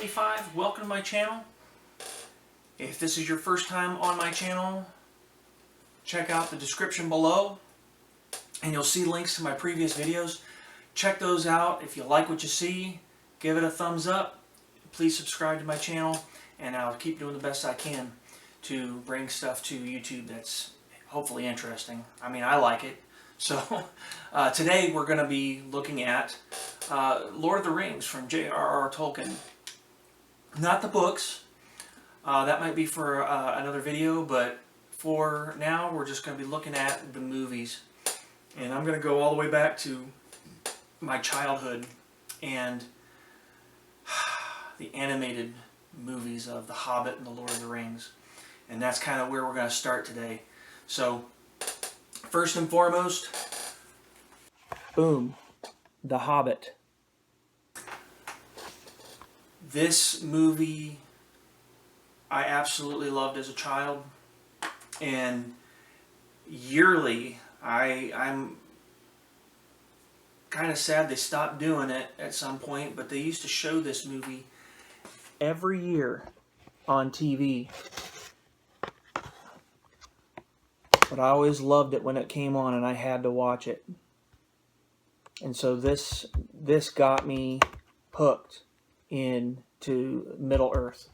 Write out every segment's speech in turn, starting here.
75, welcome to my channel. If this is your first time on my channel, check out the description below and you'll see links to my previous videos. Check those out. If you like what you see, give it a thumbs up. Please subscribe to my channel, and I'll keep doing the best I can to bring stuff to YouTube that's hopefully interesting. I mean, I like it. So today we're going to be looking at Lord of the Rings from J.R.R. Tolkien. Not the books. That might be for another video, but for now we're just going to be looking at the movies. And I'm going to go all the way back to my childhood and the animated movies of The Hobbit and The Lord of the Rings. And that's kind of where we're going to start today. So, first and foremost, boom, The Hobbit. This movie I absolutely loved as a child, and yearly I'm kind of sad they stopped doing it at some point, but they used to show this movie every year on TV. But I always loved it when it came on and I had to watch it. And so this got me hooked into Middle-earth.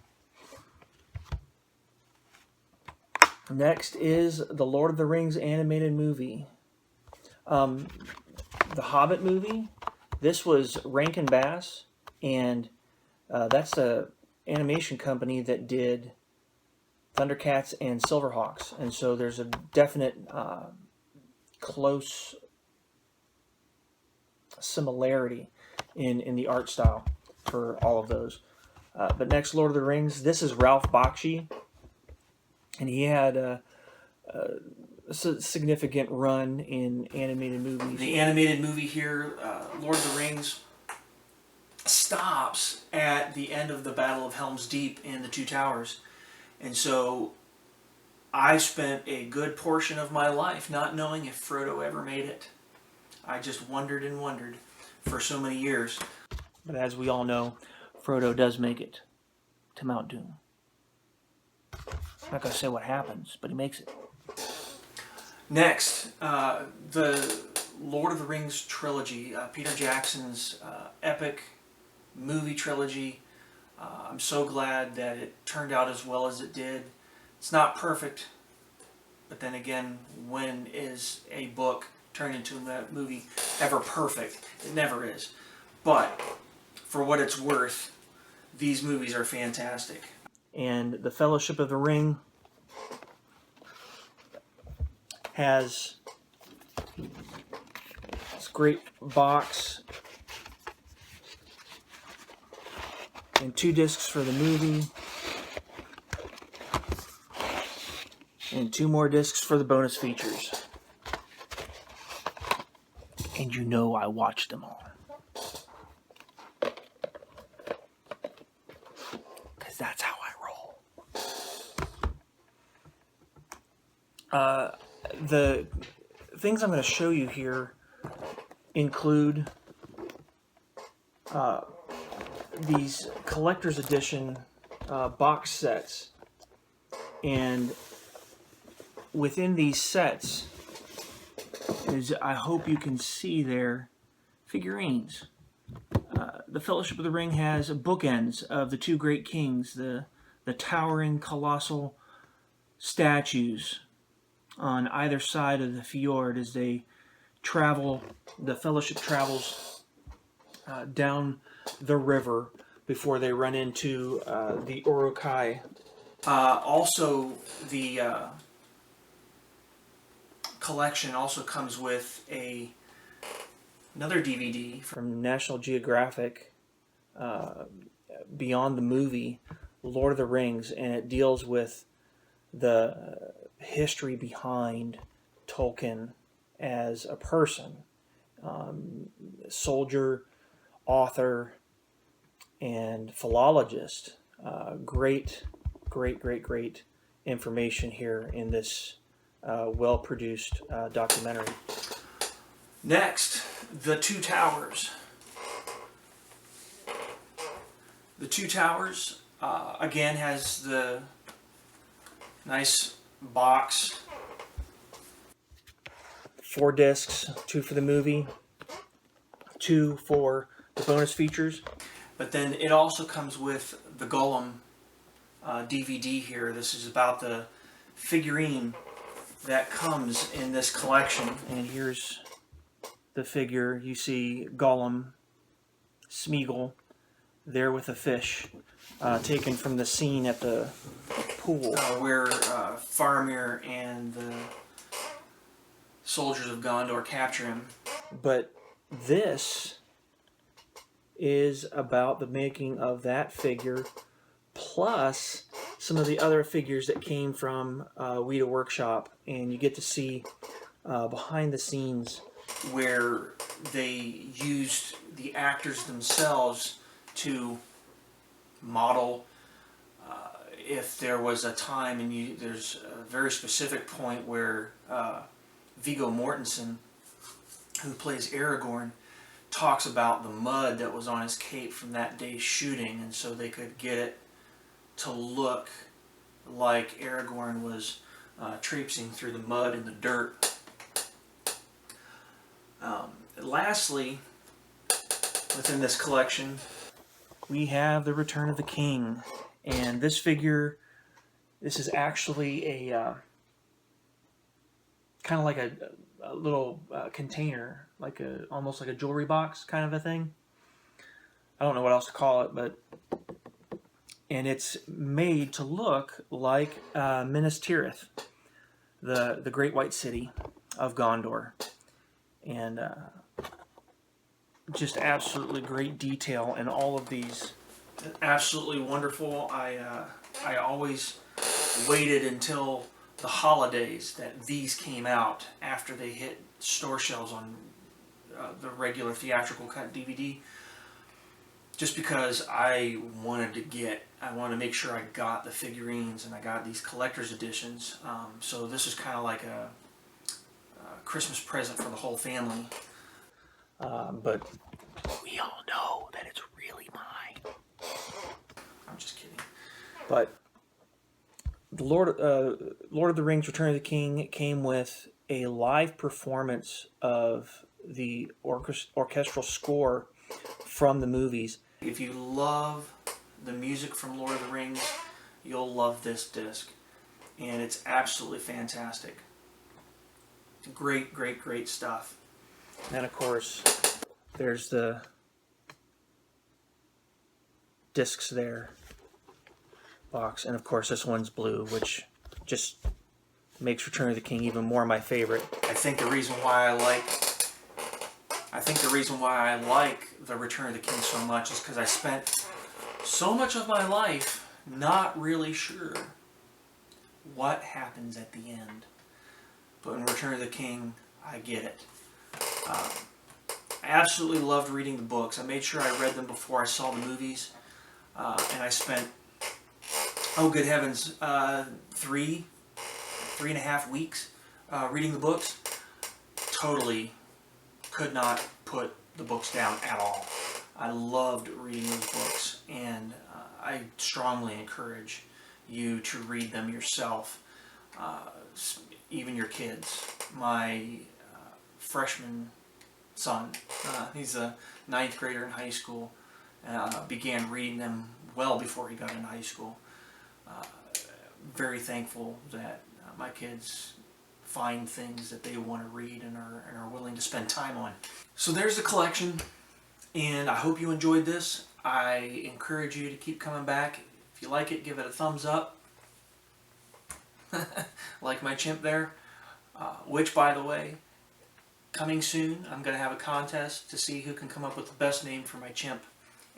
Next is the Lord of the Rings animated movie. The Hobbit movie, this was Rankin Bass, and that's the animation company that did Thundercats and Silverhawks, and so there's a definite close similarity in the art style for all of those. But next, Lord of the Rings, this is Ralph Bakshi, and he had a significant run in animated movies. The animated movie here, Lord of the Rings, stops at the end of the Battle of Helm's Deep in the Two Towers. And so I spent a good portion of my life not knowing if Frodo ever made it. I just wondered and wondered for so many years. But as we all know, Frodo does make it to Mount Doom. I'm not going to say what happens, but he makes it. Next, the Lord of the Rings trilogy, Peter Jackson's epic movie trilogy. I'm so glad that it turned out as well as it did. It's not perfect, but then again, when is a book turned into a movie ever perfect? It never is. But for what it's worth, these movies are fantastic. And the Fellowship of the Ring has this great box and 2 discs for the movie and 2 more discs for the bonus features. And you know I watched them all, because that's how I roll. The things I'm going to show you here include these collector's edition box sets, and within these sets is, I hope you can see there, figurines. The Fellowship of the Ring has bookends of the 2 great kings, the towering colossal statues on either side of the fjord as they travel. The Fellowship travels down the river before they run into the Uruk-hai. Also, the collection also comes with another DVD from National Geographic, Beyond the Movie, Lord of the Rings, and it deals with the history behind Tolkien as a person, soldier, author, and philologist. Great information here in this well-produced documentary. Next, The Two Towers. The Two Towers, again, has the nice box. 4 discs, 2 for the movie, 2 for the bonus features. But then it also comes with the Gollum DVD here. This is about the figurine that comes in this collection. And here's the figure. You see Gollum, Smeagol, there with a fish, taken from the scene at the pool where Faramir and the soldiers of Gondor capture him. But this is about the making of that figure, plus some of the other figures that came from Weta Workshop, and you get to see behind the scenes where they used the actors themselves to model. If there was a time, and there's a very specific point where Viggo Mortensen, who plays Aragorn, talks about the mud that was on his cape from that day's shooting, and so they could get it to look like Aragorn was traipsing through the mud and the dirt. Lastly, within this collection, we have the Return of the King, and this figure, this is actually a kind of like a little container, like almost like a jewelry box kind of a thing. I don't know what else to call it, and it's made to look like Minas Tirith, the Great White City of Gondor, and just absolutely great detail in all of these. Absolutely wonderful. I always waited until the holidays that these came out after they hit store shelves on the regular theatrical cut DVD, just because I wanted to make sure I got the figurines, and I got these collector's editions. So this is kind of like a Christmas present for the whole family. But we all know that it's really mine. I'm just kidding. But the Lord of the Rings Return of the King came with a live performance of the orchestral score from the movies. If you love the music from Lord of the Rings, you'll love this disc. And it's absolutely fantastic. It's great, great, great stuff. And of course, there's the discs there. Box, and of course this one's blue, which just makes Return of the King even more my favorite. I think the reason why I like the Return of the King so much is because I spent so much of my life not really sure what happens at the end. But in Return of the King, I get it. I absolutely loved reading the books. I made sure I read them before I saw the movies, and I spent, oh good heavens, 3.5 weeks reading the books. Totally could not put the books down at all. I loved reading those books, and I strongly encourage you to read them yourself, even your kids. My freshman son, he's a 9th grader in high school, began reading them well before he got into high school. Very thankful that my kids find things that they want to read and are willing to spend time on. So there's the collection, and I hope you enjoyed this. I encourage you to keep coming back. If you like it, give it a thumbs up. Like my chimp there, which, by the way, coming soon, I'm going to have a contest to see who can come up with the best name for my chimp,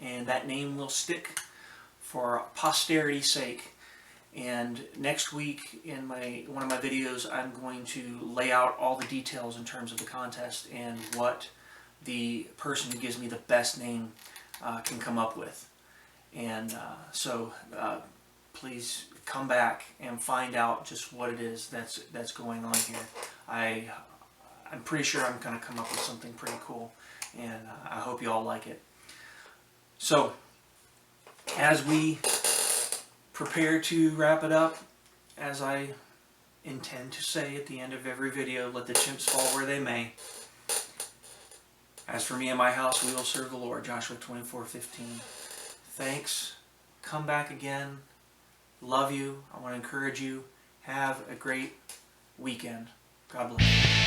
and that name will stick for posterity's sake. And next week in one of my videos, I'm going to lay out all the details in terms of the contest and what the person who gives me the best name can come up with. And so please come back and find out just what it is that's going on here. I'm pretty sure I'm going to come up with something pretty cool, and I hope you all like it. So, as we prepare to wrap it up, as I intend to say at the end of every video, let the chips fall where they may. As for me and my house, we will serve the Lord. Joshua 24:15. Thanks. Come back again. Love you. I want to encourage you. Have a great weekend. God bless.